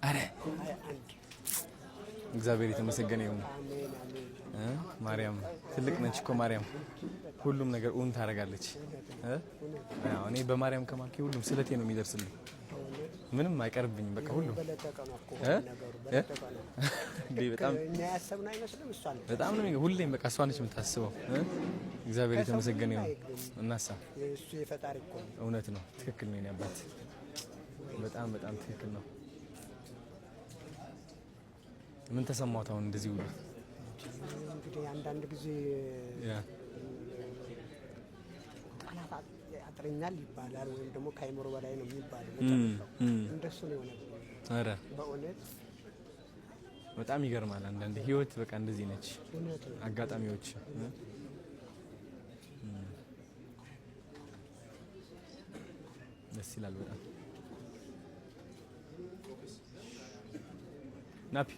አረ እግዚአብሔር የተመሰገነ ይሁን። ማርያም ትልቅ ነች እኮ ማርያም ሁሉም ነገር ኡን ታረጋለች። እኔ በማርያም ከማልኩ ሁሉም ስለቴ ነው የሚደርስልኝ። ምንም አይቀርብኝም በቃ ሁሉም በጣም ነው ሁሌም በቃ እሷ ነች የምታስበው። እግዚአብሔር የተመሰገነ ይሁን። እናሳ እሱ የፈጣሪ እኮ እውነት ነው። ትክክል ነው ያባት በጣም በጣም ትክክል ነው። ምን ተሰማሁት አሁን እንደዚህ ሁሉ? እንግዲህ አንዳንድ ጊዜ ቃላት ያጥረኛል ይባላል ወይም ደግሞ ከአይምሮ በላይ ነው የሚባለው። እንደሱ ነው የሆነ። አረ በእውነት በጣም ይገርማል። አንዳንድ ህይወት በቃ እንደዚህ ነች። አጋጣሚዎች ደስ ይላል በጣም ናፒ